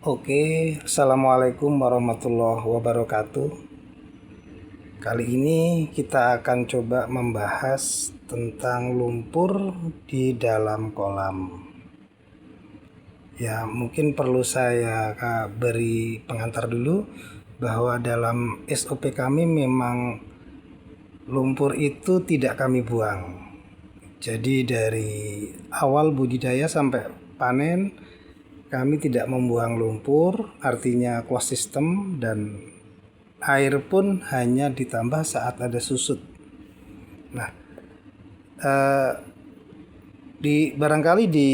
Oke, Assalamualaikum warahmatullahi wabarakatuh. Kali ini kita akan coba membahas tentang lumpur di dalam kolam. Ya, mungkin perlu saya beri pengantar dulu bahwa dalam SOP kami memang lumpur itu tidak kami buang. Jadi dari awal budidaya sampai panen kami tidak membuang lumpur, artinya closed system, dan air pun hanya ditambah saat ada susut. Nah, barangkali di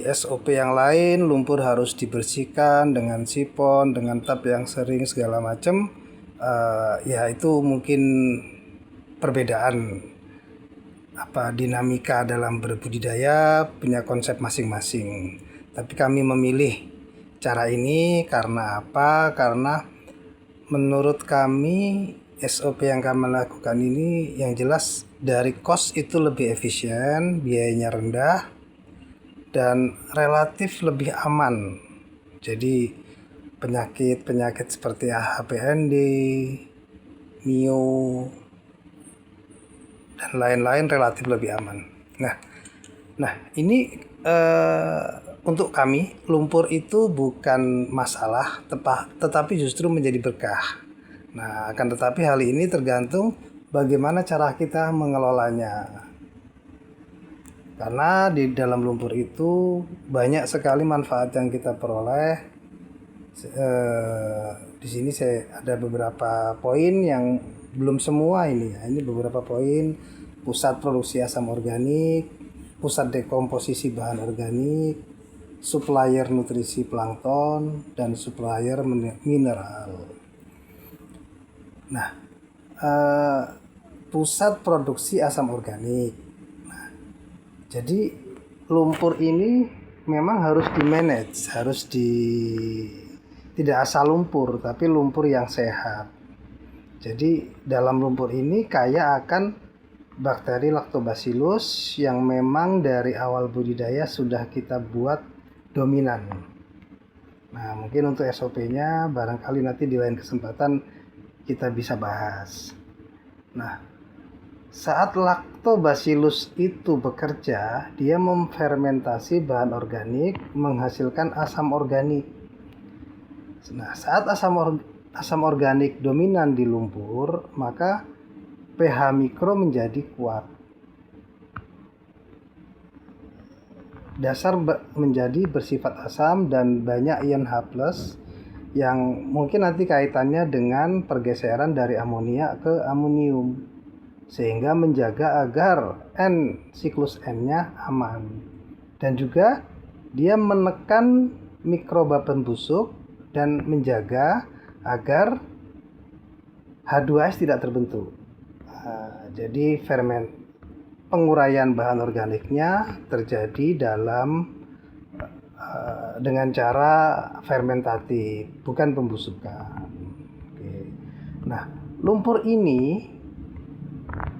SOP yang lain lumpur harus dibersihkan dengan sipon, dengan tap yang sering segala macam. Ya itu mungkin perbedaan dinamika dalam berbudidaya punya konsep masing-masing. Tapi kami memilih cara ini karena apa? Karena menurut kami SOP yang kami lakukan ini yang jelas dari cost itu lebih efisien, biayanya rendah, dan relatif lebih aman. Jadi penyakit-penyakit seperti HPND, MIO, dan lain-lain relatif lebih aman. Nah ini untuk kami lumpur itu bukan masalah, tetapi justru menjadi berkah. Nah, akan tetapi hal ini tergantung bagaimana cara kita mengelolanya. Karena di dalam lumpur itu banyak sekali manfaat yang kita peroleh. Di sini saya ada beberapa poin yang belum semua ini ya. Ini beberapa poin: pusat produksi asam organik, pusat dekomposisi bahan organik, supplier nutrisi plankton, dan supplier mineral. Nah, pusat produksi asam organik. Nah, jadi lumpur ini memang harus di-manage, tidak asal lumpur, tapi lumpur yang sehat. Jadi dalam lumpur ini kaya akan bakteri Lactobacillus yang memang dari awal budidaya sudah kita buat dominan. Nah, mungkin untuk SOP-nya barangkali nanti di lain kesempatan kita bisa bahas. Nah, saat Lactobacillus itu bekerja, dia memfermentasi bahan organik menghasilkan asam organik. Nah, saat asam organik dominan di lumpur, maka pH mikro menjadi kuat. Dasar menjadi bersifat asam dan banyak ion H+ yang mungkin nanti kaitannya dengan pergeseran dari amonia ke amonium, sehingga menjaga agar siklus N-nya aman. Dan juga dia menekan mikroba pembusuk dan menjaga agar H2S tidak terbentuk. Jadi penguraian bahan organiknya terjadi dengan cara fermentatif, bukan pembusukan. Oke. Nah, lumpur ini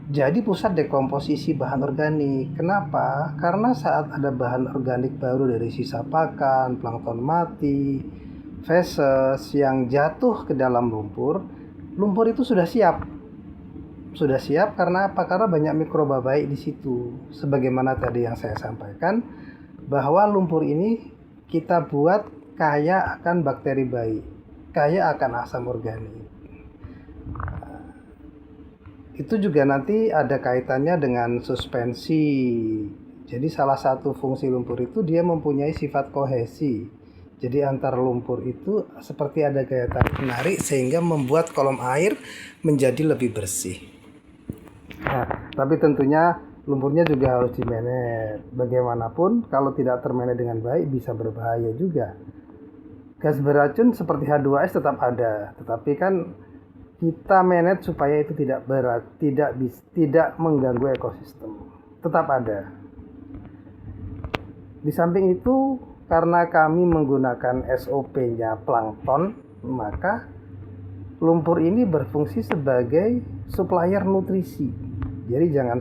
jadi pusat dekomposisi bahan organik. Kenapa? Karena saat ada bahan organik baru dari sisa pakan, plankton mati, feses yang jatuh ke dalam lumpur itu sudah siap. Sudah siap karena apa? Karena banyak mikroba baik di situ. Sebagaimana tadi yang saya sampaikan, bahwa lumpur ini kita buat kaya akan bakteri baik, kaya akan asam organik. Itu juga nanti ada kaitannya dengan suspensi. Jadi salah satu fungsi lumpur itu dia mempunyai sifat kohesi. Jadi antar lumpur itu seperti ada gaya tarik menarik sehingga membuat kolom air menjadi lebih bersih. Nah, tapi tentunya lumpurnya juga harus di-manage. Bagaimanapun kalau tidak termanage dengan baik bisa berbahaya juga. Gas beracun seperti H2S tetap ada, tetapi kan kita manage supaya itu tidak berat, tidak mengganggu ekosistem. Tetap ada. Di samping itu, karena kami menggunakan SOP-nya plankton, maka lumpur ini berfungsi sebagai supplier nutrisi. Jadi jangan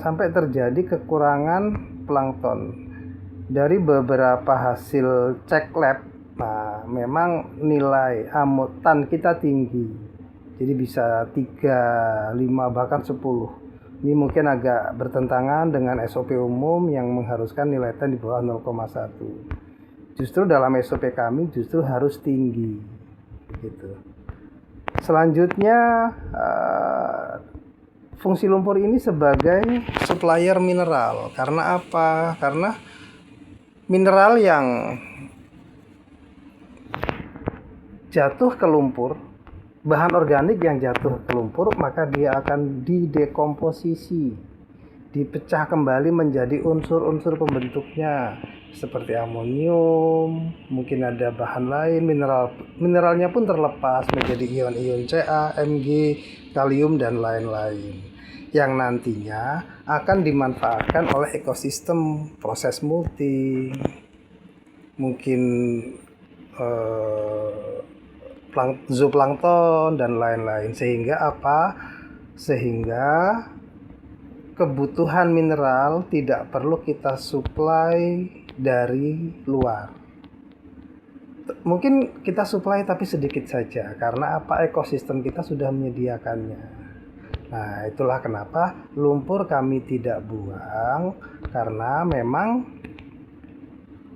sampai terjadi kekurangan plankton. Dari beberapa hasil cek lab, nah memang nilai amutan kita tinggi. Jadi bisa 3, 5, bahkan 10. Ini mungkin agak bertentangan dengan SOP umum yang mengharuskan nilai TAN di bawah 0,1. Justru dalam SOP kami justru harus tinggi. Gitu. Selanjutnya, fungsi lumpur ini sebagai supplier mineral. Karena apa? Karena mineral yang jatuh ke lumpur, bahan organik yang jatuh ke lumpur, maka dia akan didekomposisi, dipecah kembali menjadi unsur-unsur pembentuknya seperti amonium, mungkin ada bahan lain, mineralnya pun terlepas menjadi ion-ion Ca, Mg, kalium dan lain-lain yang nantinya akan dimanfaatkan oleh ekosistem proses multi, mungkin zooplankton dan lain-lain. Sehingga apa? Sehingga kebutuhan mineral tidak perlu kita suplai dari luar. Mungkin kita suplai tapi sedikit saja, karena apa? Ekosistem kita sudah menyediakannya. Nah, itulah kenapa lumpur kami tidak buang, karena memang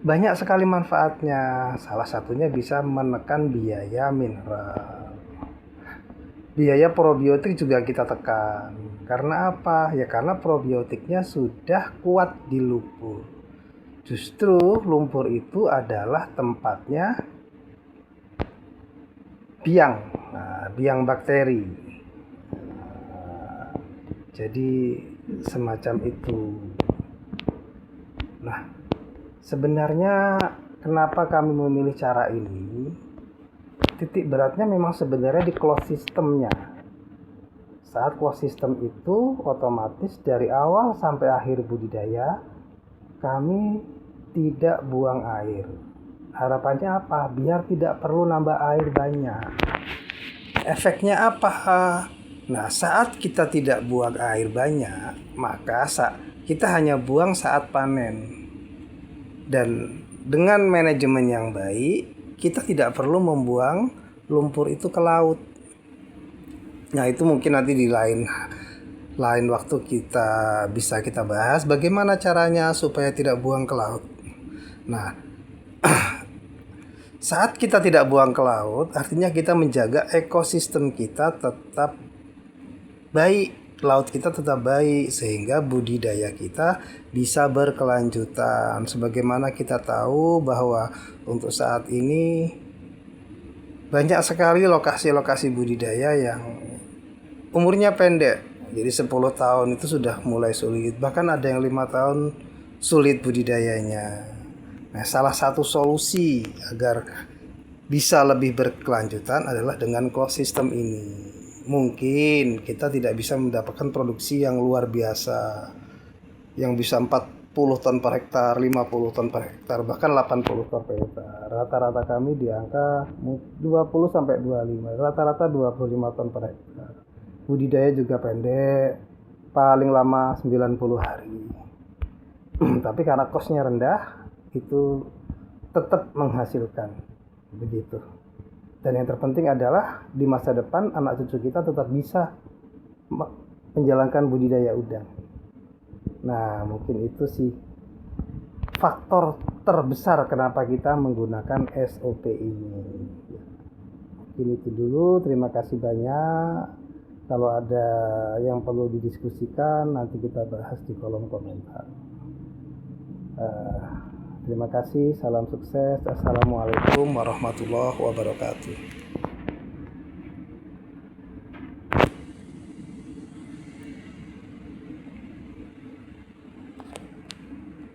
banyak sekali manfaatnya. Salah satunya bisa menekan biaya mineral. Biaya probiotik juga kita tekan. Karena apa? Ya karena probiotiknya sudah kuat di lumpur. Justru lumpur itu adalah tempatnya biang. Nah, biang bakteri. Jadi semacam itu. Nah, sebenarnya kenapa kami memilih cara ini? Titik beratnya memang sebenarnya di close systemnya. Saat close system itu otomatis dari awal sampai akhir budidaya kami tidak buang air. Harapannya apa? Biar tidak perlu nambah air banyak. Efeknya apa? Nah, saat kita tidak buang air banyak, maka kita hanya buang saat panen. Dan dengan manajemen yang baik, kita tidak perlu membuang lumpur itu ke laut. Nah, itu mungkin nanti di lain waktu kita bisa kita bahas bagaimana caranya supaya tidak buang ke laut. Nah, saat kita tidak buang ke laut, artinya kita menjaga ekosistem kita tetap baik, laut kita tetap baik, sehingga budidaya kita bisa berkelanjutan. Sebagaimana kita tahu bahwa untuk saat ini banyak sekali lokasi-lokasi budidaya yang umurnya pendek. Jadi 10 tahun itu sudah mulai sulit. Bahkan ada yang 5 tahun sulit budidayanya. Nah, salah satu solusi agar bisa lebih berkelanjutan adalah dengan closed system ini. Mungkin kita tidak bisa mendapatkan produksi yang luar biasa, yang bisa 40 ton per hektar, 50 ton per hektar, bahkan 80 ton per hektar. Rata-rata kami di angka 20 sampai 25, rata-rata 25 ton per hektar. Budidaya juga pendek, paling lama 90 hari. Tapi karena kosnya rendah, itu tetap menghasilkan. Begitu. Dan yang terpenting adalah di masa depan anak cucu kita tetap bisa menjalankan budidaya udang. Nah, mungkin itu sih faktor terbesar kenapa kita menggunakan SOP ini. Mungkin itu dulu, terima kasih banyak. Kalau ada yang perlu didiskusikan, nanti kita bahas di kolom komentar. Terima kasih, salam sukses. Assalamualaikum warahmatullahi wabarakatuh.